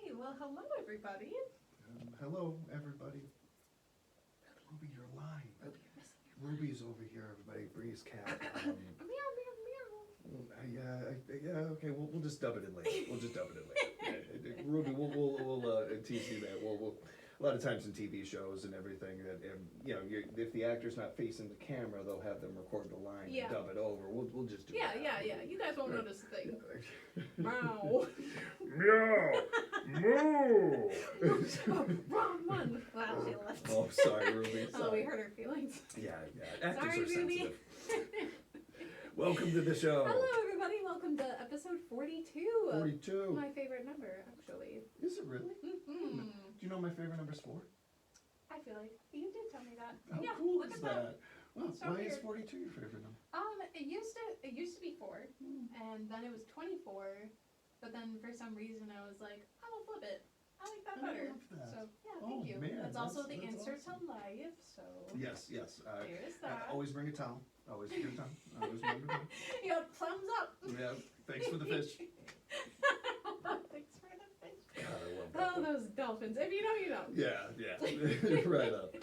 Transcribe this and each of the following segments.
Okay, well, hello everybody. Hello, everybody. Ruby, you're lying. Ruby's over here, everybody. Bree's cat. Meow, meow, Yeah, okay, we'll just dub it in later. We'll just dub it in later. Ruby, we'll tease you that. We'll a lot of times in TV shows and everything, that if the actor's not facing the camera, they'll have them record the line Yeah. and dub it over. We'll just do that. Yeah. You guys won't notice a thing. Meow. Meow! Moo! Wrong one. Wow, she left. Oh, sorry, Ruby. Oh, we hurt her feelings. Yeah. Actors Sorry, are Ruby. sensitive. Welcome to the show. Hello everybody, welcome to episode 42. 42. My favorite number, actually. Is it really? Mm-hmm. Do you know my favorite number's 4? I feel like you did tell me that. How yeah, cool look is at that? Well, So why is weird. 42 your favorite number? It used to be 4, and then it was 24, but then for some reason I was like, I will flip it. I like that I better. love that. So yeah, Oh, thank you. man, that's also the that's answer awesome. to life. So Yes. there's that. Always bring a towel. Always bring a towel. Always bring a towel. Yeah, thumbs up. Yeah, thanks for the fish. Thanks for the fish. God, I love that. Oh, those dolphins. If you know, you know. Yeah. Right up.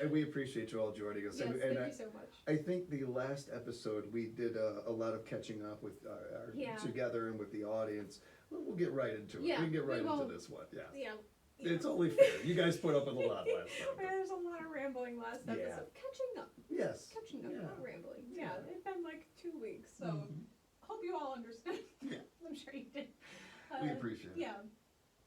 And we appreciate you all joining us. Yes, and thank I, you so much. I think the last episode we did a lot of catching up with our Yeah. together and with the audience. We'll get right into it. Yeah, we can get we right into won't- this one. Yeah. Yeah. It's only fair. You guys put up with a lot last time. There's a lot of rambling last Yeah. episode. Catching up. Yes. Catching up, Yeah. not rambling. Yeah, Yeah. it's been like 2 weeks, so Mhm. hope you all understand. Yeah. I'm sure you did. We appreciate it. Yeah.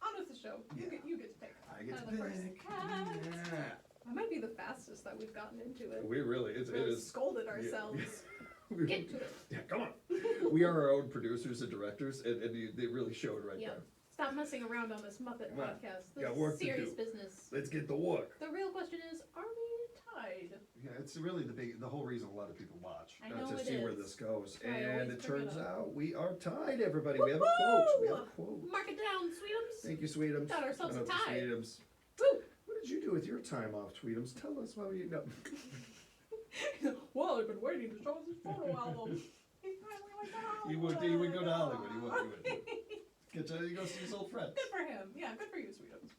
On with the show. Yeah. You get to pick. I get to the first pick. cat. Yeah. That might be the fastest that we've gotten into it. We really, it Really is. scolded ourselves. We- Get to it. Yeah, come on. We are our own producers and directors, and they really showed right Yeah. there. Stop messing around on this Muppet Come on. podcast. This Got work is to serious do. business. Let's get to work. The real question is, are we tied? Yeah, it's really the whole reason a lot of people watch. I know to it see where is. this goes. I And always it bring it turns up. out we are tied, everybody. We have a quote. We have a quote. Mark it down, sweetums. Thank you, Sweetums. Got ourselves a Shout out to tie. Sweetums. Woo! What did you do with your time off, Tweetums? Tell us while you know. Well, I've been waiting to show us his photo album. He finally went to Hollywood. He would go to Hollywood. He would. You go see his old friends. Good for him. Yeah, good for you, sweetums.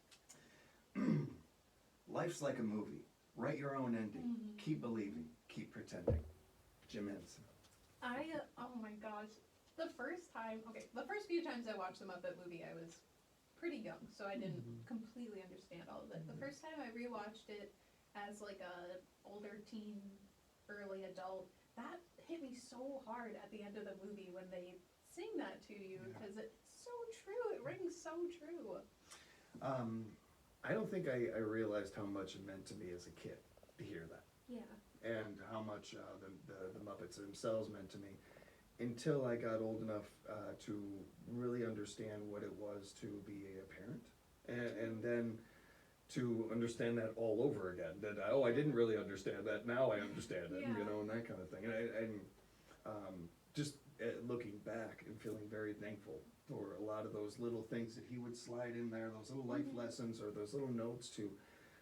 Life's like a movie. Write your own ending. Mhm. Keep believing. Keep pretending. Jim Henson. Oh my gosh. The first few times I watched the Muppet movie, I was pretty young, so I didn't completely understand all of it. The first time I rewatched it as like a older teen, early adult, that hit me so hard at the end of the movie when they sing that to you, Yeah. because it's so true. It rings so true. I don't think I realized how much it meant to me as a kid to hear that, Yeah. and how much the Muppets themselves meant to me, until I got old enough to really understand what it was to be a parent, and then to understand that all over again. That I didn't really understand that. Now I understand it, Yeah. and that kind of thing. And just looking back and feeling very thankful for a lot of those little things that he would slide in there, those little life lessons or those little notes to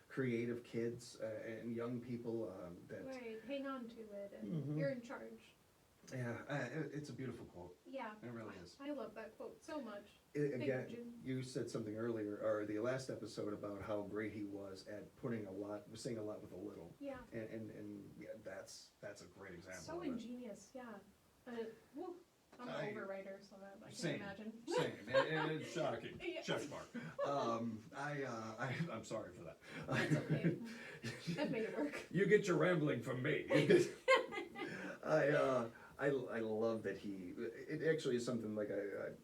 creative kids and young people that. Right. Hang on to it, and Mhm. you're in charge. Yeah, it's a beautiful quote. Yeah. It really is. I love that quote so much. Again, Thank you, Jim. you said something earlier, or the last episode, about how great he was at saying a lot with a little, Yeah. and yeah, that's a great example. So of it. ingenious, yeah. Woo, I'm an I- overwriter, so I can Same. imagine. Same, and it's shocking. Yeah. Check mark. I'm sorry for that. That's okay. That made it work. You get your rambling from me. I love that it actually is something like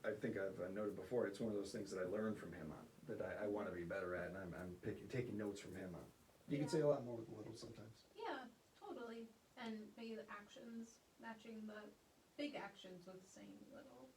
I think I've noted before. It's one of those things that I learned from him on, that I want to be better at, and I'm taking notes from him on. You can Yeah. say a lot more with a little sometimes. Yeah, totally. And maybe the actions matching the big actions with saying little.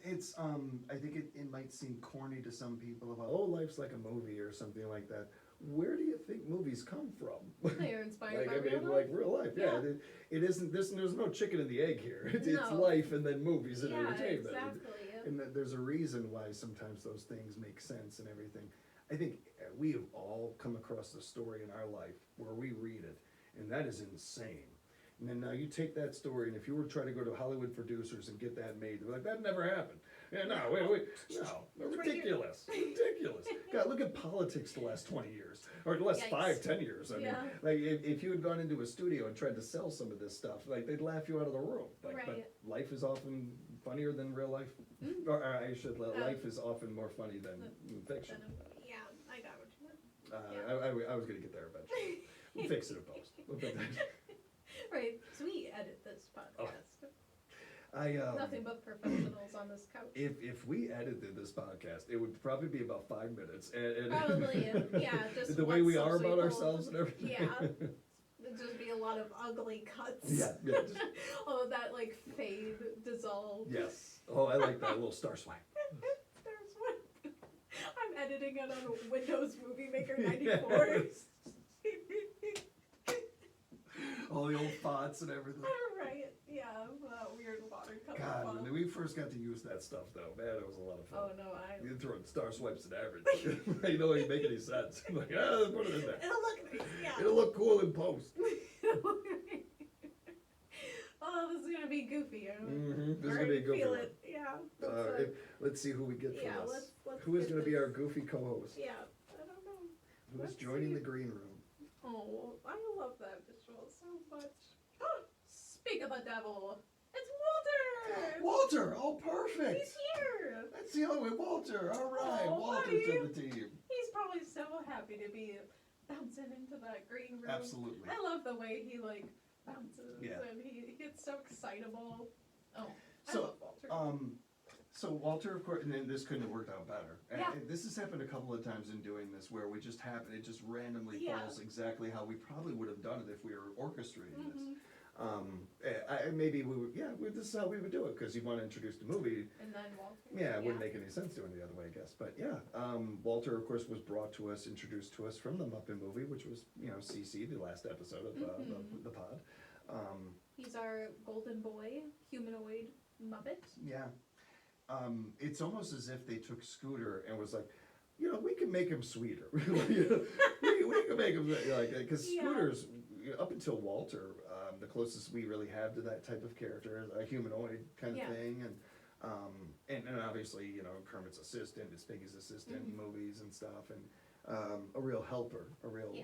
It's I think it might seem corny to some people about, oh, life's like a movie or something like that. Where do you think movies come from? They are inspired by I mean, real like life. real life, yeah. Yeah. It isn't this. There's no chicken and the egg here. It's No. life and then movies and Yeah, entertainment. exactly. And that there's a reason why sometimes those things make sense and everything. I think we have all come across the story in our life where we read it, and that is insane. And then now you take that story, and if you were to try to go to Hollywood producers and get that made, they're like, that never happened. Yeah, no, wait, no, ridiculous, ridiculous. God, look at politics the last 20 years, or the last Yikes. 5, 10 years. I mean, Yeah. like if you had gone into a studio and tried to sell some of this stuff, like they'd laugh you out of the room. Like, Right. but life is often funnier than real life, Mm. or I should, life is often more funny than fiction. Yeah, I got what you meant. I was gonna get there eventually. We'll fix it in post. We'll put that. Right, so we edit this podcast. Nothing but professionals on this couch. If we edited this podcast, it would probably be about 5 minutes. And Probably, yeah, just the way we lots are of about people. ourselves and everything. Yeah. Thered just be a lot of ugly cuts. Yeah. Just, All of that like fade, dissolve. yes. Oh, I like that little star swipe. There's one. I'm editing it on Windows Movie Maker 94. All the old fonts and everything. Right, yeah, that weird watercolor God, font. when we first got to use that stuff, though, man, it was a lot of Oh fun. no, You throwing star swipes and everything. You know, it didn't make any sense. I'm like, let's put it in there. It'll look nice, yeah. It'll look cool in post. Oh, this is gonna be goofy. Mm-hmm. This is I gonna be a already goofy feel one. it. Yeah. Let's see who we get for Yeah, this. let's Who is get going to be this. our goofy co-host? Yeah, I don't know. Who is Let's joining see. the green room? Oh, I love that visual so much. Speak of the devil, it's Walter. Walter! Oh, perfect! He's here. That's the other way, Walter. All right, Oh, Walter buddy. to the team. He's probably so happy to be bouncing into that green room. Absolutely. I love the way he like bounces Yeah. and he gets so excitable. Oh, I So, love Walter. So Walter, of course, and then this couldn't have worked out better. Yeah. And this has happened a couple of times in doing this, where we just happen, it just randomly Yeah. falls exactly how we probably would have done it if we were orchestrating this. Mhm. Maybe we would, this is how we would do it, because you want to introduce the movie. And then Walter. Yeah, it wouldn't make any sense doing it the other way, I guess. But yeah, Walter, of course, was brought to us, introduced to us from the Muppet movie, which was, CC, the last episode of the pod. He's our golden boy, humanoid Muppet. Yeah. It's almost as if they took Scooter and was like, we can make him sweeter. we can make him, because Yeah. Scooter's, up until Walter, the closest we really have to that type of character, a humanoid kind of Yeah. thing, and obviously, Kermit's assistant, it's Piggy's assistant in movies and stuff, and a real helper, a real, Yeah.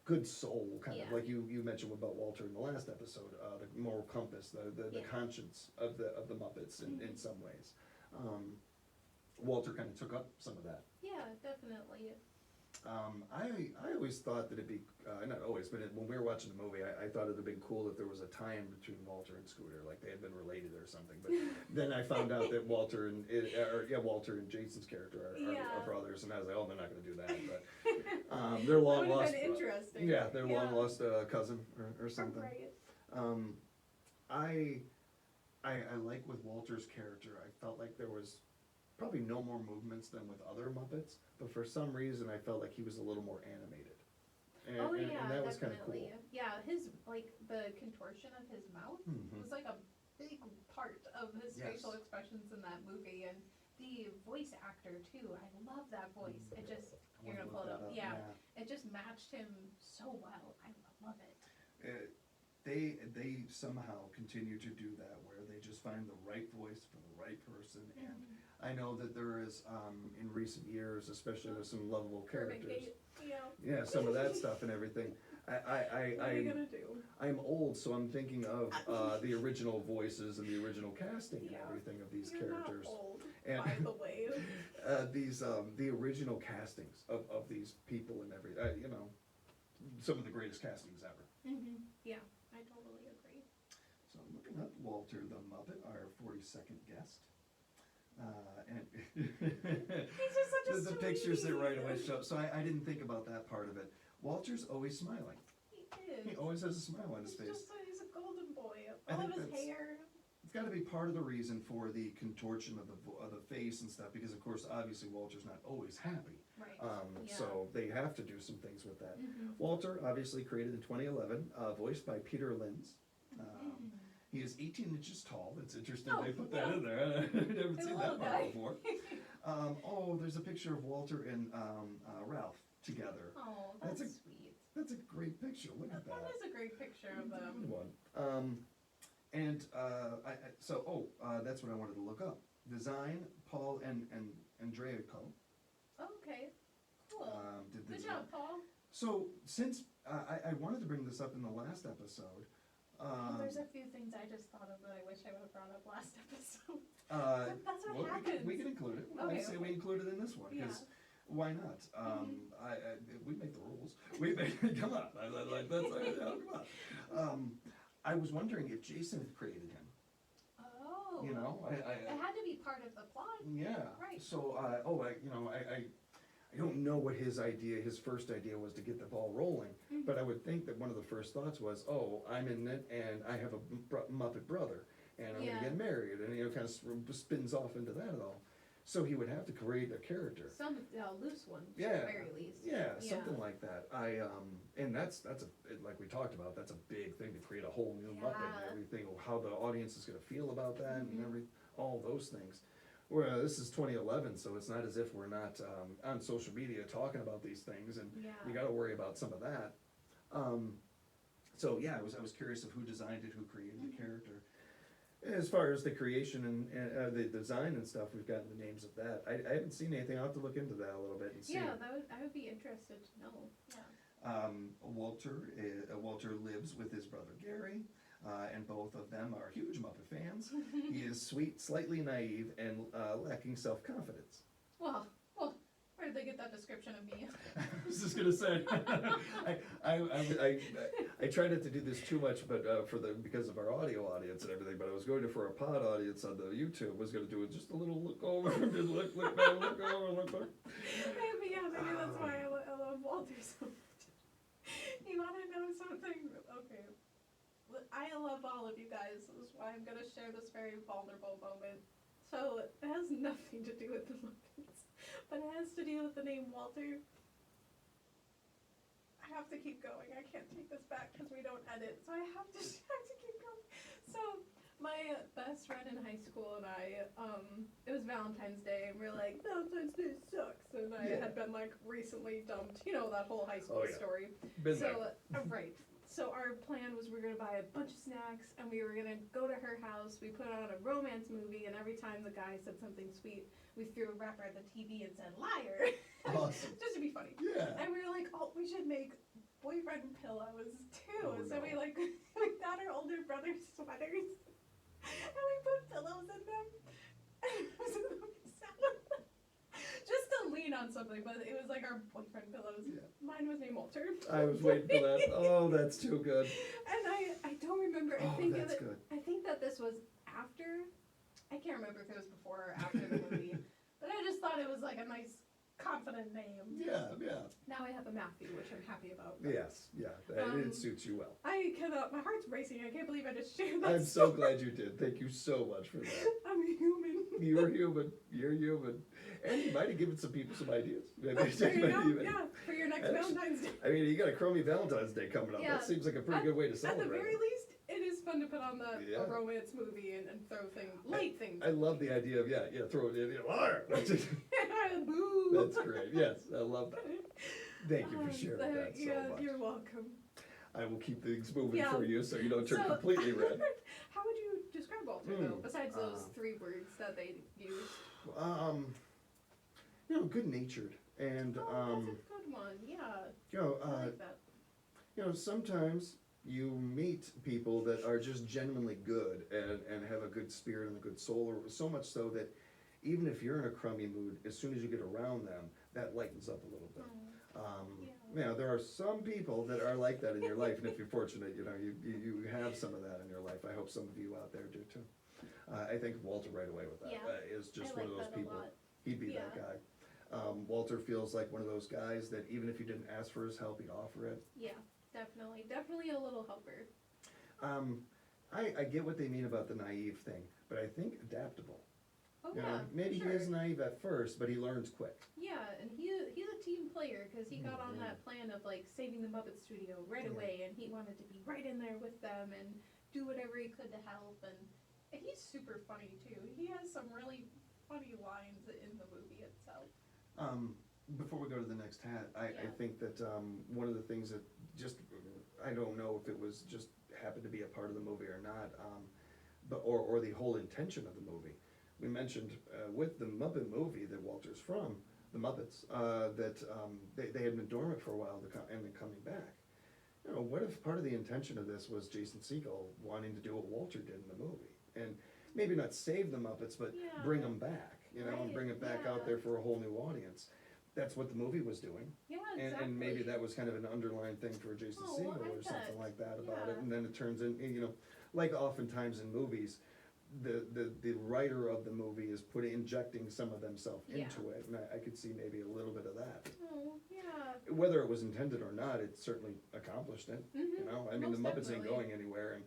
good soul, kind of Yeah. like you mentioned about Walter in the last episode, the moral compass, the Yeah. conscience of the Muppets in some ways. Walter kind of took up some of that. Yeah, definitely. I always thought that it'd be, not always, but when we were watching the movie, I thought it'd have been cool if there was a tie-in between Walter and Scooter, like they had been related or something. But then I found out that Walter and Jason's character are brothers, and I was like, oh, they're not going to do that. But they're long That would lost. have been interesting. Yeah, they're long lost cousin or something. Right. I like with Walter's character, I felt like there was probably no more movements than with other Muppets, but for some reason I felt like he was a little more animated. And, Oh and, yeah, and that was kind of cool. definitely. Yeah, his like the contortion of his mouth Mhm. was like a big part of his Yes. facial expressions in that movie, and the voice actor too. I love that voice. It just I you're wanna gonna pull it look up. that Yeah, it just matched him so well. I love it. They somehow continue to do that, where they just find the right voice for the right person, and I know that there is, in recent years, especially with some lovable Urban characters, Gate, yeah. yeah, some of that stuff and everything. What are you gonna do? I'm old, so I'm thinking of the original voices and the original casting and Yeah. everything of these You're characters. not old, And- by the way. These the original castings of these people and some of the greatest castings ever. Yeah, I totally agree. So I'm looking up Walter the Muppet, our 42nd guest. And He's just such a the pictures that right away sweetie. show up. So I didn't think about that part of it. Walter's always smiling. He is. He always has a smile on his face. He's a golden boy. I I love think his that's- hair. It's got to be part of the reason for the contortion of the face and stuff, because of course, obviously, Walter's not always happy. Right. Yeah. So they have to do some things with that. Mhm. Walter, obviously created in 2011, voiced by Peter Linz. Mhm. He is 18 inches tall. It's interesting Oh, they put that yeah. in there. I've never He's a seen little that part guy. before. There's a picture of Walter and Ralph together. Oh, That's that's a- sweet. That's a great picture, look at That that. is a great picture of Good them. one. That's what I wanted to look up. Design, Paul and Andrea Co. Okay, cool. Did the Good design. job, Paul. So, since, I wanted to bring this up in the last episode. Oh, there's a few things I just thought of that I wish I would have brought up last episode. That's what well, happens. we can include it. Okay, I say we include it in this one, because why not? We make the rules. We make, come on, come on. I was wondering if Jason had created him, Oh. you know, It had to be part of the plot. yeah. Right. So, I don't know what his first idea was to get the ball rolling, Mhm. but I would think that one of the first thoughts was, oh, I'm in it and I have a Muppet brother and I'm Yeah. gonna get married, and kind of spins off into that at all. So he would have to create a character. Some loose ones, Yeah. at the very least. Yeah, something like that. And that's like we talked about, that's a big thing to create a whole new Muppet and Yeah. everything, how the audience is gonna feel about that and Mhm. all those things. Well, this is 2011, so it's not as if we're not on social media talking about these things, and Yeah. you gotta worry about some of that. So yeah, I was curious of who designed it, who created the character. As far as the creation and the design and stuff, we've gotten the names of that. I haven't seen anything. I'll have to look into that a little bit and see. Yeah, I would be interested to know. Yeah. Walter lives with his brother Gary, and both of them are huge Muppet fans. He is sweet, slightly naive, and lacking self-confidence. Well, where did they get that description of me? I was just gonna say, I tried not to do this too much, but because of our audio audience and everything. But I was going to, for a pod audience on the YouTube, was gonna do just a little look over, look back, look over, look back. Maybe that's why I love Walter so much. You want to know something? Okay. I love all of you guys. This is why I'm gonna share this very vulnerable moment. So it has nothing to do with the Muppets, but it has to do with the name Walter. I have to keep going. I can't take this back because we don't edit, so I have to keep going. So my best friend in high school and I, it was Valentine's Day, and we were like, Valentine's Day sucks, and I had been like recently dumped. You know that whole high school story. Been there. Right. So our plan was we were gonna buy a bunch of snacks and we were gonna go to her house. We put on a romance movie, and every time the guy said something sweet, we threw a wrapper at the TV and said liar. Awesome. Just to be funny. Yeah. And we were like, oh, we should make boyfriend pillows too. Oh, So no. we got our older brother's sweaters and we put pillows in them. Just to lean on something, but it was like our boyfriend pillows. Yeah. Mine was named Walter. I was waiting for that. Oh, that's too good. And I don't remember. Oh, that's good. I think that this was after. I can't remember if it was before or after the movie, but I just thought it was like a nice, confident name. Yeah. Now I have a Matthew, which I'm happy about. Yes, yeah. It suits you well. I cannot. My heart's racing. I can't believe I just shared that. I'm so glad you did. Thank you so much for that. I'm human. You're human. You're human. And you might have given some people some ideas. There you go. Yeah, for your next Valentine's Day. I mean, you got a crummy Valentine's Day coming up. Yeah. That seems like a pretty good way to At celebrate. the very least, it is fun to put on Yeah. a romance movie and throw light things. I love the idea of, throw it in, liar. Boo. That's great. Yes, I love that. Thank you for sharing that so much. You're welcome. I will keep things moving Yeah. for you so you don't turn So- completely red. How would you describe Walter, though, besides those 3 words that they used? Good-natured. And, That's a good one, yeah. I like that. Sometimes you meet people that are just genuinely good and have a good spirit and a good soul, or so much so that even if you're in a crummy mood, as soon as you get around them, that lightens up a little bit. There are some people that are like that in your life, and if you're fortunate, you have some of that in your life. I hope some of you out there do too. I think Walter right away with that is just I one of like those that a people. lot. He'd be that guy. Walter feels like one of those guys that even if you didn't ask for his help, he'd offer it. Yeah, definitely a little helper. I get what they mean about the naive thing, but I think adaptable. Oh Maybe sure. he is naive at first, but he learns quick. Yeah, and he's a team player because he got on that plan of like saving the Muppet Studio right away, and he wanted to be right in there with them and do whatever he could to help. And he's super funny too. He has some really funny lines in the movie itself. Before we go to the next hat, I think that one of the things that just, I don't know if it was just happened to be a part of the movie or not, or the whole intention of the movie. We mentioned with the Muppet movie that Walter's from, the Muppets, that they had been dormant for a while and then coming back. You know, what if part of the intention of this was Jason Segel wanting to do what Walter did in the movie? And maybe not save the Muppets, but Yeah. bring them back, you know, and Right, bring it back yeah. out there for a whole new audience. That's what the movie was doing. Yeah, exactly. And maybe that was kind of an underlying thing for Jason Oh, Segel I or something bet. like that about it. Yeah. And then it turns in, you know, like oftentimes in movies, the writer of the movie is injecting some of themselves Yeah. into it. And I could see maybe a little bit of that. Oh, yeah. Whether it was intended or not, it certainly accomplished it. Mhm. You know, I mean, the Most Muppets ain't definitely. going anywhere, and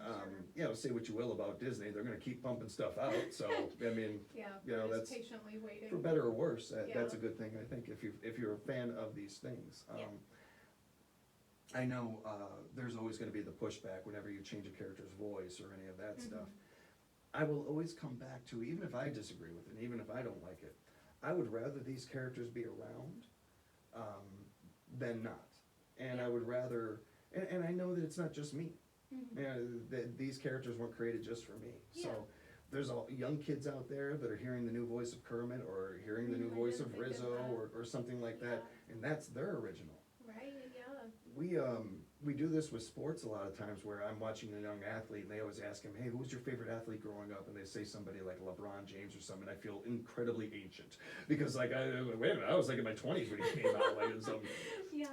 Oh, sure. you know, say what you will about Disney, they're going to keep pumping stuff out. So I mean, Yeah, you know, we're just that's patiently waiting. for better or worse. That's a Yeah. good thing, I think, if you're a fan of these things. Yeah. I know there's always going to be the pushback whenever you change a character's voice or any of that Mhm. stuff. I will always come back to, even if I disagree with it, even if I don't like it, I would rather these characters be around than not. And I would rather, and I know that it's not just me. Mhm. You know, that these characters weren't created just for me. Yeah. So there's all young kids out there that are hearing the new voice of Kermit or hearing the new I voice didn't of think of Rizzo that. or something like that, Yeah. and that's their original. Right, yeah. We do this with sports a lot of times where I'm watching a young athlete and they always ask him, hey, who was your favorite athlete growing up? And they say somebody like LeBron James or something. I feel incredibly ancient because like, wait a minute, I was like in my 20s when he came out. Like, something. Yeah.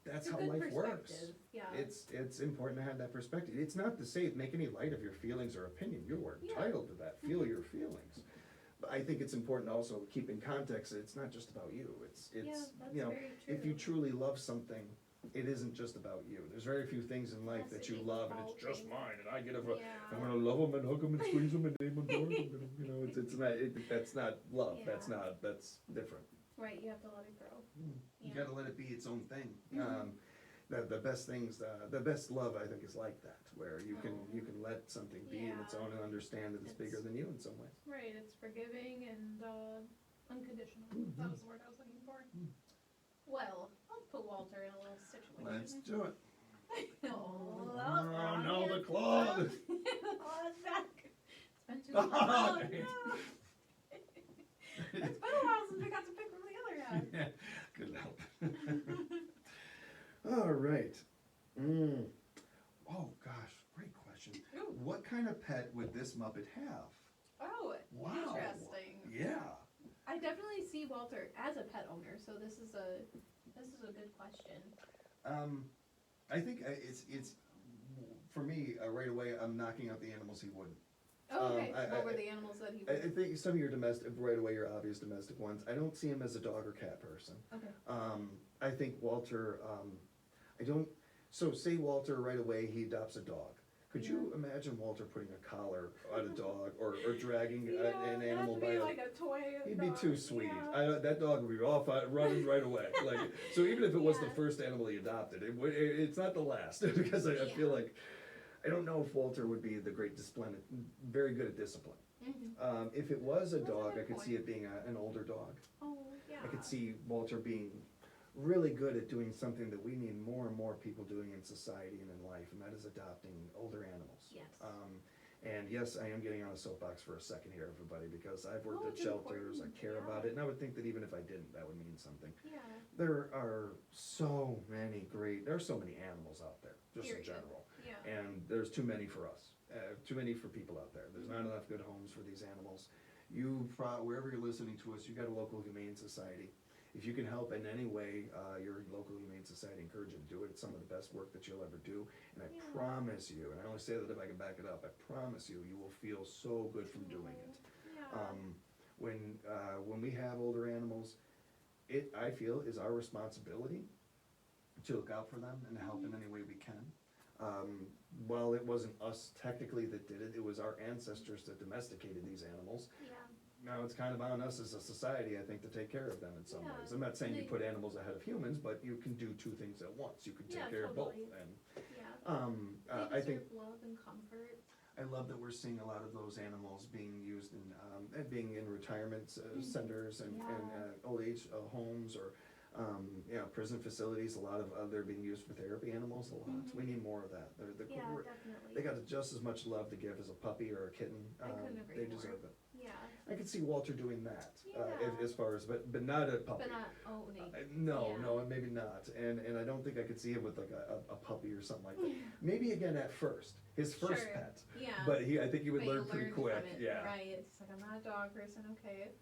That's It's a how good life works. perspective, yeah. It's important to have that perspective. It's not to say make any light of your feelings or opinion. You are Yeah. entitled to that. Feel your feelings. But I think it's important to also keep in context that it's not just about you. It's Yeah, that's you know, very if you true. truly love something, it isn't just about you. There's very few things in life Yes, that it you is love and it's just evolving. mine and I get if I'm Yeah. gonna love them and hug them and squeeze them and name them them. You know, that's not love. Yeah. That's different. Right, you have to let it grow. You Yeah. gotta let it be its own thing. Mhm. The best things, the best love I think is like that, where you can let something be in its Yeah. own and understand that it's bigger than you in some ways. Right, it's forgiving and unconditional. Mhm. That was the word I was looking for. Well, let's put Walter in a little situation. Let's do it. Oh, that was Oh, wrong. no, the claw. The claw's back. It's been too Oh, long. dang it. No. It's been a while since we got to pick from the other half. Yeah, good help. All right. Oh gosh, great question. Ooh. What kind of pet would this Muppet have? Oh, Wow. interesting. Yeah. I definitely see Walter as a pet owner, so this is a good question. I think it's for me right away. I'm knocking out the animals he wouldn't. Oh, okay. I- What were the animals that he I would? think some of your domestic, right away, your obvious domestic ones. I don't see him as a dog or cat person. Okay. I think Walter. I don't. So say Walter right away he adopts a dog. Could you imagine Walter putting a collar on a dog or dragging an animal by be a? like a toy. He'd be dog. too sweet. Yeah. That dog would be off running right away. Like so, even if it was the Yeah. first animal he adopted, it's not the last because I feel Yeah. like I don't know if Walter would be the great discipline, very good at discipline. Mhm. If it was a That's a dog, good I could see point. it being an older dog. Oh, yeah. I could see Walter being really good at doing something that we need more and more people doing in society and in life, and that is adopting older animals. Yes. And yes, I am getting on a soapbox for a second here, everybody, because I've worked Oh, at it's shelters, I important, care yeah. about it, and I would think that even if I didn't, that would mean something. Yeah. There are so many there are so many animals out there, just Period. in general. Yeah. And there's too many for us, too many for people out there. There's not enough good homes for these animals. Wherever you're listening to us, you got a local humane society. If you can help in any way, your local humane society, encourage you to do it. It's some of the best work that you'll ever do. And I Yeah. promise you, and I only say that if I can back it up, I promise you, you will feel so good from doing it. Yeah. When we have older animals, it, I feel, is our responsibility to look out for them and help in any way we can. While it wasn't us technically that did it, it was our ancestors that domesticated these animals. Yeah. Now it's kind of on us as a society, I think, to take care of them in some Yeah, ways. I'm not saying you they- put animals ahead of humans, but you can do two things at once. You can take Yeah, care of both. totally. And Yeah. I They think deserve love and comfort. I love that we're seeing a lot of those animals being used in, being in retirement centers and Yeah. old age homes, or You know, prison facilities, a lot of, they're being used for therapy animals a lot. We need more of that. Yeah, We're- definitely. They got just as much love to give as a puppy or a kitten. I couldn't agree They more. deserve it. Yeah, I could see Walter doing that, Yeah. as far as, but not a puppy. but not owning. No, Yeah. no, maybe not, and I don't think I could see him with like a puppy or something like that. Maybe again at first, his first Sure. pet, Yeah. but I think he would But you learn pretty learn quick, from it, yeah. Right, it's like, I'm not a dog person, okay.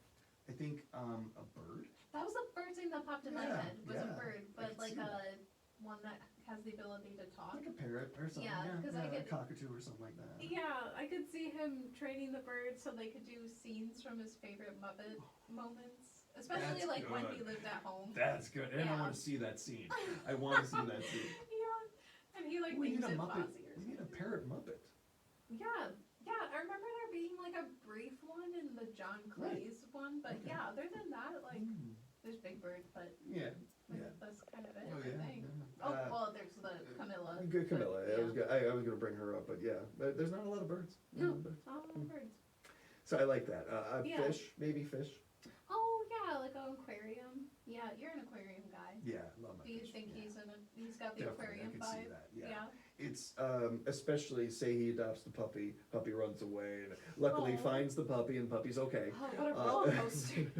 I think, a bird? That was the first thing that popped in my Yeah, head, was a yeah, bird, I but could like see that. one that has the ability to talk. Like a parrot or something, Yeah, 'cause I a could- cockatoo or something like that. Yeah, I could see him training the birds so they could do scenes from his favorite Muppet moments, especially That's like when he good. lived at home. That's good, and I Yeah. wanna see that scene. I wanna see that scene. Yeah, and he like We need thinks a it Muppet, Fozzie or we need a something. parrot Muppet. Yeah, I remember there being like a brief one in the John Clay's one, but Okay. yeah, other than that, like, Mm, there's Big Bird, but Yeah, like, yeah. that's kind of it, Oh, I yeah, think. yeah. Oh, Uh, well, there's the Camilla. Good Camilla, but, I was gonna bring her up, but yeah, there's not a lot of birds. Not a lot of birds. Birds. So I like that, Yeah. fish, maybe fish. Oh, yeah, like an aquarium. Yeah, you're an aquarium guy. Yeah, love my Do you fish, think yeah. he's got the Definitely, aquarium I can see vibe? that, yeah. Yeah. It's, especially say he adopts the puppy runs away, and luckily Aw. finds the puppy, and puppy's okay. Oh, what a roller coaster.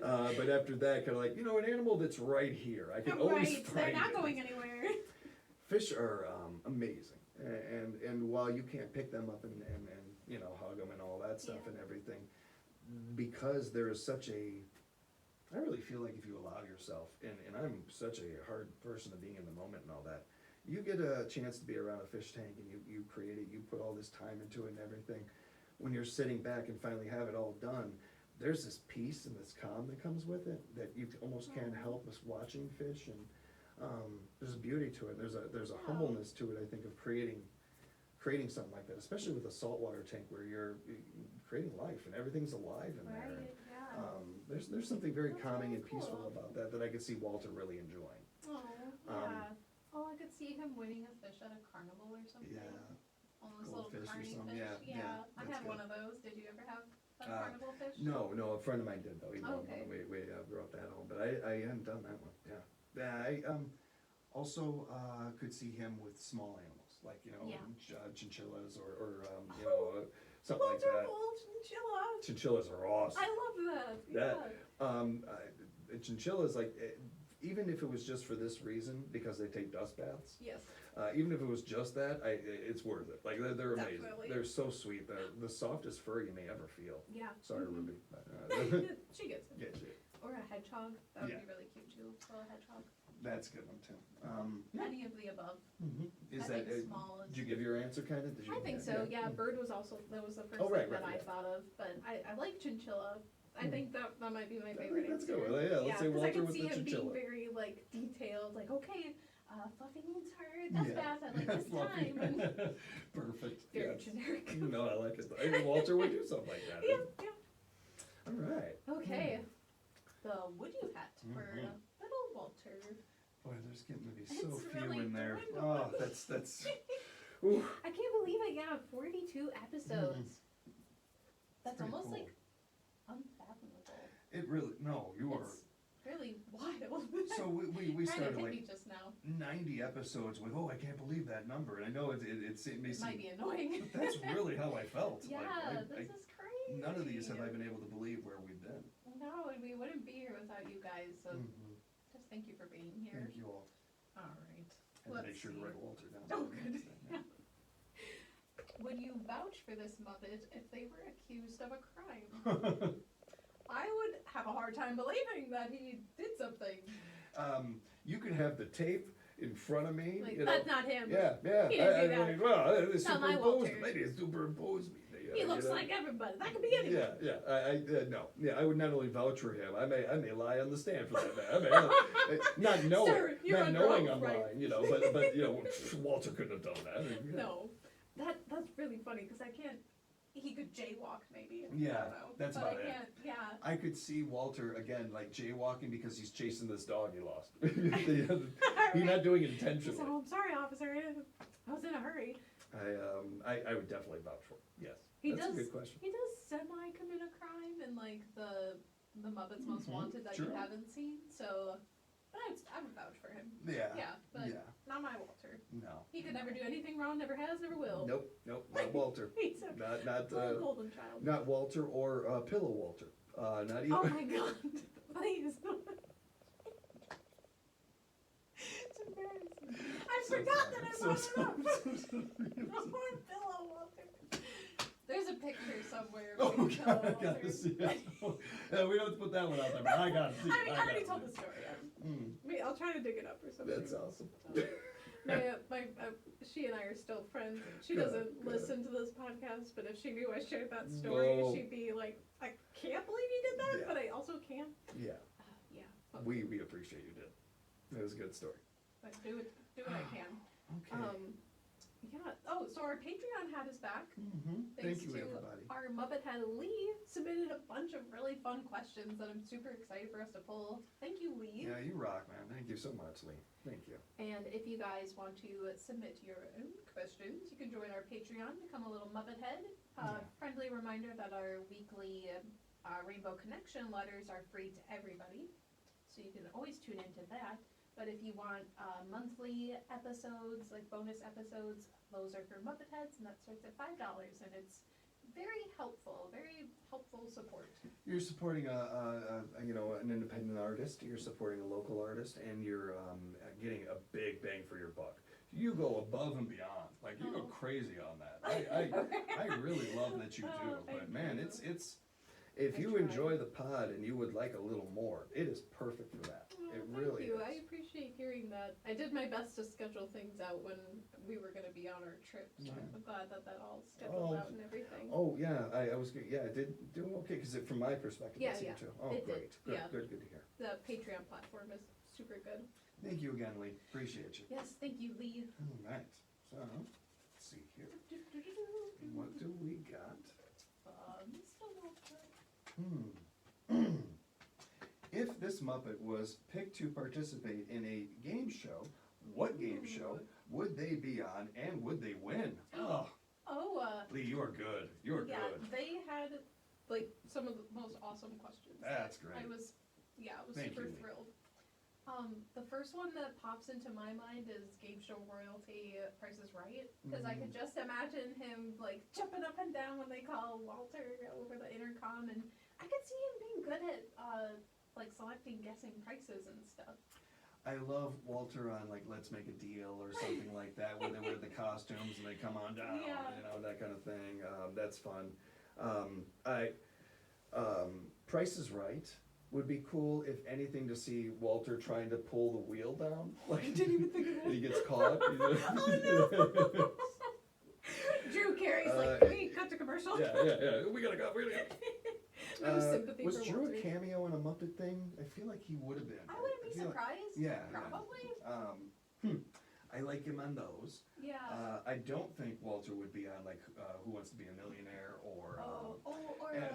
But after that, kinda like, an animal that's right here, I can always Right, find they're not it. going anywhere. Fish are amazing, and while you can't pick them up and hug them and all that stuff Yeah. and everything, because there is such a, I really feel like if you allow yourself, and I'm such a hard person to being in the moment and all that, you get a chance to be around a fish tank and you create it, you put all this time into it and everything. When you're sitting back and finally have it all done, there's this peace and this calm that comes with it that you almost can't help us watching fish, and there's a beauty to it. There's a Yeah. humbleness to it, I think, of creating something like that, especially with a saltwater tank where you're creating life and everything's alive in there. Right, yeah. There's something very That's calming really and peaceful cool. about that I could see Walter really enjoying. Oh, Um, yeah. Oh, I could see him winning a fish at a carnival or something. Yeah, Almost little goldfish or carny something, fish. yeah, I that's had good. one of those. Did you ever have a Uh, carnival fish? No, a friend of mine did though. He brought Okay. one. We brought that home, but I hadn't done that one. Yeah. Yeah. also, could see him with small animals, like, Yeah. chinchillas or, something like that. Wonderful chinchilla. Chinchillas are awesome. I love that. That- Yeah. Chinchillas, like, even if it was just for this reason, because they take dust baths, Yes. even if it was just that, it's worth it. Like, they're amazing. Definitely. They're so sweet. They're the softest fur you may ever feel. Yeah. Sorry, Mhm. Ruby. But, She gets it. yeah, shit. Or a hedgehog. That would Yeah. be really cute too. Little hedgehog. that's a good one too. Any of the above. Is I that, think small is. Did you give your answer, kind of? I think so. Yeah. Bird was also that was the first Oh, right, thing that right, I yeah. thought of, but I like chinchilla. I Hmm. think that might be my I think favorite that's answer. good. Well, yeah, let's say 'cause I Walter can with see the him being chinchilla. very like detailed. Like, okay, Fluffy needs her dust Yeah. bath at like this Fluffy. time. And Perfect. very Yes. generic. No, I like it. I think Walter would do something like that. Yeah, yeah. All right. Okay. The would you hat for Mhm. little Walter. Boy, there's getting to be so It's few really in there. dwindling. Oh, that's, Ooh. I can't believe it. Yeah, 42 episodes. That's pretty almost cool. like unfathomable. it really, no, you are. It's really wild. So we Kind of started hit like me just now. 90 episodes with, I can't believe that number. And I know it may It seem, might be annoying. but that's really how I felt. Yeah, Like, this is crazy. none of these have I been able to believe where we've been. No, and we wouldn't be here without you guys. So Mhm. just thank you for being here. Thank you all. All right. And Let's make sure see. to write Walter down. Oh, good. Would you vouch for this Muppet if they were accused of a crime? I would have a hard time believing that he did something. You could have the tape in front of me. Like, you know. that's not him. Yeah. He didn't do that. Well, they Not my superimposed. Walter. Maybe they superimposed me. He looks like everybody. That could be anyone. Yeah. No. Yeah, I would not only vouch for him. I may lie on the stand for that man. Not knowing, Sir, you're not under knowing oath, I'm right? lying. But Walter couldn't have done that. No, that's really funny because I can't. He could jaywalk maybe. I Yeah, don't know, that's but about I it. can't. Yeah. I could see Walter again, like jaywalking because he's Chasing this dog he lost. He's not doing it intentionally. So I'm sorry, officer. I was in a hurry. I would definitely vouch for him. Yes. He That's does. a good question. He does semi commit a crime in like the Muppets Most Mhm, Wanted that sure. you haven't seen. So I would vouch for him. Yeah. Yeah, but Yeah. not my Walter. No. He could never do anything wrong, never has, never will. Nope, not Walter. He's a Not little golden child. not Walter or Pillow Walter. Not even. Oh my god, please. It's embarrassing. I forgot that I brought it up. The poor Pillow Walter. There's a picture somewhere of Oh Pillow God, I Walter. gotta see it. We don't have to put that one out there, but I gotta see it. I already gotta told see the story. it. I'll try to dig it up or something. That's awesome. She and I are still friends. She Good, doesn't good. listen to this podcast, but if she knew I shared that story, Whoa. she'd be like, I can't believe you did that, Yeah. but I also can. Yeah, Yeah. we appreciate you did. It was a good story. But do what I can. Okay. Yeah. Oh, so our Patreon hat is back. Thank you, to everybody. Our Muppet head Lee submitted a bunch of really fun questions that I'm super excited for us to pull. Thank you, Lee. Yeah, you rock, man. Thank you so much, Lee. Thank you. And if you guys want to submit your own questions, you can join our Patreon, become a little Muppet head. Yeah. Friendly reminder that our weekly Rainbow Connection letters are free to everybody, so you can always tune into that. But if you want monthly episodes, like bonus episodes, those are for Muppet heads, and that starts at $5, and it's very helpful support. You're supporting an independent artist. You're supporting a local artist, and you're getting a big bang for your buck. You go above and beyond. Like you go crazy on that. I really love that you do. thank But man, you. it's if I you try. enjoy the pod and you would like a little more, it is perfect for that. It really Thank you. is. I appreciate hearing that. I did my best to schedule things out when we were going to be on our trip, so Yeah. I'm glad that all scheduled Oh. out and everything. Oh yeah, I was good. Yeah, I did do okay because from my perspective, Yeah, it seemed yeah, to. Oh, it did, great. Good, yeah. good to hear. The Patreon platform is super good. Thank you again, Lee. Appreciate you. Yes, thank you, Lee. All right. So, let's see here. What do we got? Mr. Walter. If this Muppet was picked to participate in a game show, what game show would they be on and would they win? Oh, Oh, Lee, you are good. You are yeah, good. they had like some of the most awesome questions. That's great. I was Thank super you, Lee. thrilled. The first one that pops into my mind is Game Show Royalty Price is Right, because I could just imagine him like jumping up and down when they call Walter over the intercom, and I could see him being good at like selecting guessing prices and stuff. I love Walter on like Let's Make a Deal or something like that, where they wear the costumes and they come on down, Yeah. you know, that kind of thing. That's fun. Price is Right would be cool, if anything, to see Walter trying to pull the wheel down. Like, I didn't even think of and he that. gets caught. Oh no! Drew Carey's like, can we cut to commercial? Yeah. We gotta go. No sympathy Was for Drew Walter. a cameo in a Muppet thing? I feel like he would have been. I wouldn't be feel like- surprised. yeah, Probably. I like him on those. Yeah. I don't think Walter would be on like Who Wants to Be a Millionaire or or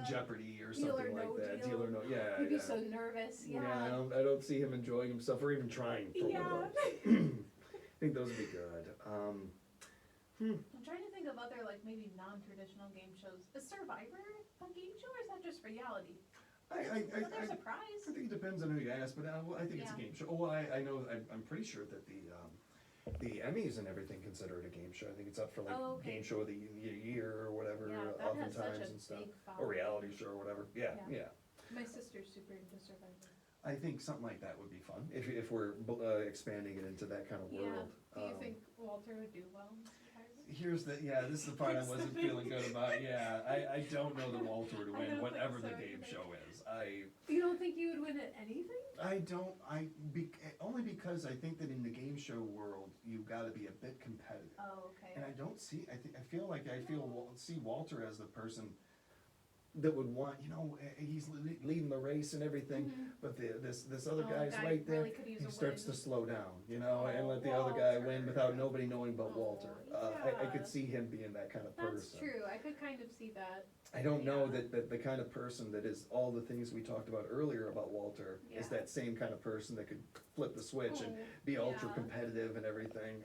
Jeopardy or Deal or something like No that. Deal. Deal or No, yeah. You'd be yeah. so nervous. Yeah. I don't see him enjoying himself or even trying for Yeah. one of those. I think those would be good. I'm trying to think of other like maybe non-traditional game shows. Is Survivor a game show or is that just reality? Another surprise. I think it depends on who you ask, but I think it's a Yeah. game show. Oh, I know. I'm pretty sure that The Emmys and everything consider it a game show. I think it's up for like Oh, okay. game show of the year or whatever, Yeah, that has such oftentimes a and stuff. big Or following. reality show or whatever. Yeah. My sister's super into Survivor. I think something like that would be fun. If we're expanding it into that kind of world. Do you think Walter would do well in Survivor? This is the part I wasn't feeling good about. Yeah, I don't know that Walter would I win don't whatever think the so game either. show is. You don't think you would win at anything? Only because I think that in the game show world, you've got to be a bit competitive. Oh, okay. And I don't see, see Walter as the person, that would want, he's leading the race and everything, but this other guy's right there. Really could use He a starts win. to slow down, and let the other guy win without nobody knowing but Oh, Walter. I could yeah. see him being that kind of person. That's true. I could kind of see that. I don't know Yeah. that the kind of person that is all the things we talked about earlier about Walter is Yeah. that same kind of person that could flip the switch and be ultra Yeah. competitive and everything.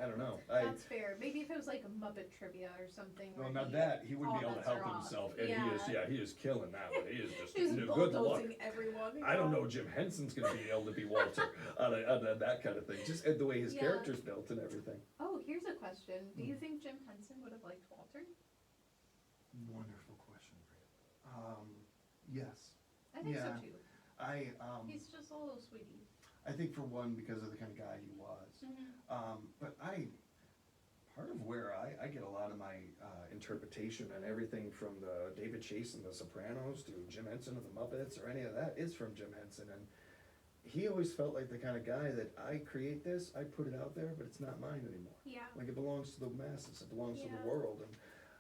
I don't know. That's fair. Maybe if it was like a Muppet trivia or something. Well, where not that, he wouldn't be all able to bets help are off. himself, and he is killing that one, he is just, He's good luck. bulldozing everyone. I don't know Jim Henson's gonna be able to be Walter on that kind of thing, just the way his Yeah. character's built and everything. Oh, here's a question. Do you think Jim Henson would have liked Walter? Wonderful question, Bria. Yes. I think Yeah. so too. He's He's just a little sweetie. I think for one, because of the kind of guy he was. But part of where I get a lot of my interpretation and everything from the David Chase and the Sopranos to Jim Henson of the Muppets or any of that is from Jim Henson. And he always felt like the kind of guy that I create this, I put it out there, but it's not mine anymore. Yeah. Like it belongs to the masses, it belongs to Yeah. the world.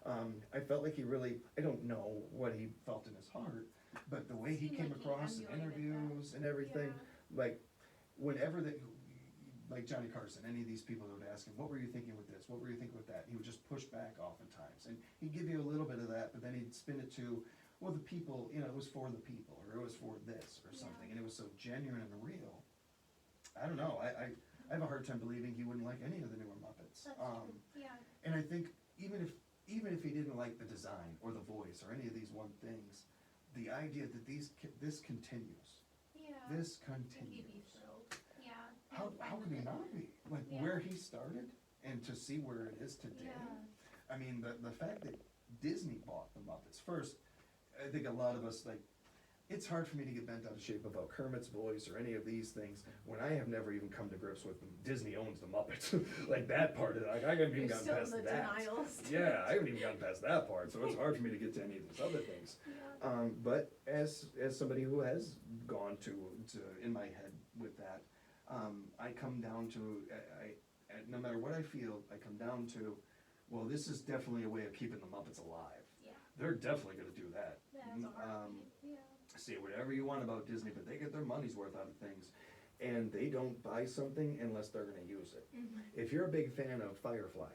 And I felt like he really, I don't know what he felt in his heart, but the way he Seemed came like he across in emulated interviews and everything, like whenever they, like Johnny Carson, any of these people that would ask him, what were you thinking with this? What were you thinking with that? He would just push back oftentimes. And he'd give you a little bit of that, but then he'd spin it to, well, the people, it was for the people, or it was for this, or something. Yeah. And it was so genuine and real. I don't know, I have a hard time believing he wouldn't like any of the newer Muppets. That's true. Yeah. And I think even if he didn't like the design or the voice or any of these one things, the idea that this continues, Yeah. this I think he'd be continues. thrilled. Yeah. How could he not be? Like Yeah. where he started and to see where it is today. Yeah. I mean, the fact that Disney bought the Muppets first, I think a lot of us like. It's hard for me to get bent out of shape about Kermit's voice or any of these things when I have never even come to grips with them. Disney owns the Muppets, like that part of it. Like, I haven't even You're gotten still past in the that. denial. Yeah, I haven't even gotten past that part, so it's hard for me to get to any of these other things. Yeah. But as somebody who has gone to in my head with that, I come down to no matter what I feel, I come down to, well, this is definitely a way of keeping the Muppets alive. Yeah. They're definitely going to do that. That's a heartbeat. Yeah. Say whatever you want about Disney, but they get their money's worth out of things, and they don't buy something unless they're going to use it. Mhm. If you're a big fan of Firefly,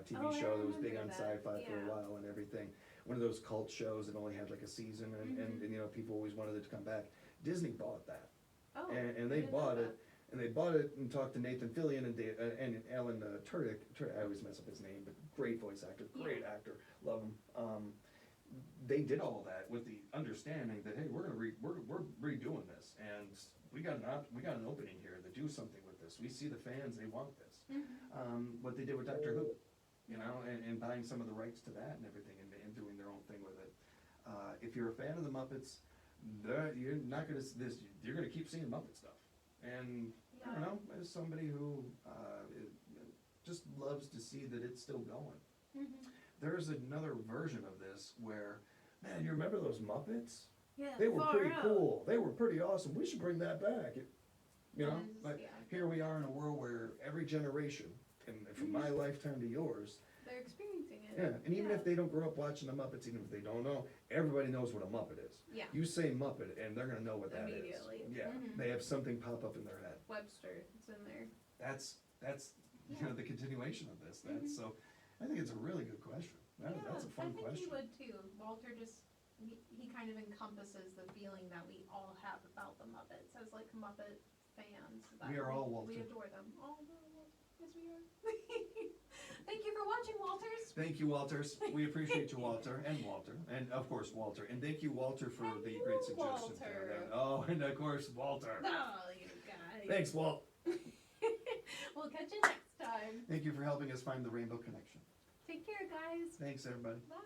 TV Oh, I show that was big remember on that, sci-fi for a yeah. while and everything, one of those cult shows that only had like a season, and you know people always wanted it to come back. Disney bought that, Oh. and I they didn't know bought that. it, and they bought it and talked to Nathan Fillion and Alan Tudyk. I always mess up his name, but great voice actor, great actor, love him. They did all that with the understanding that, hey, we're redoing this, and we got an opening here to do something with this. We see the fans, they want this. What they did with Doctor Who, you know, and buying some of the rights to that and everything, and doing their own thing with it. If you're a fan of the Muppets, you're not gonna you're gonna keep seeing Muppet stuff. And I don't know, as somebody who just loves to see that it's still going. Mhm. There's another version of this where, man, you remember those Muppets? Yeah. They were far pretty out. cool. They were pretty awesome. We should bring that back. You know, Yes, but yeah. here we are in a world where every generation, and from my lifetime to yours, They're experiencing it. yeah, and even if they don't grow up watching the Muppets, even if they don't know, everybody knows what a Muppet is. Yeah. You say Muppet, and they're gonna know what that is. Immediately. Yeah, Mhm. they have something pop up in their head. Webster, it's in there. That's you know the continuation of this. Mhm. So, I think it's a really good question. That's a fun I think question. he would too. Walter just, he kind of encompasses the feeling that we all have about the Muppets as like Muppet fans. That We are all Walter. We adore them. Oh, no, yes we are. Thank you for watching, Walters. Thank you, Walters. We appreciate you, Walter, and of course, Walter. And thank you, Walter, for And the you, great suggestions there. Walter. Oh, and of course, Walter. Oh, you guys. Thanks, Walt. We'll catch you next time. Thank you for helping us find the rainbow connection. Take care, guys. Thanks, everybody. Bye.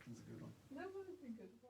That's a good one. That was a good one.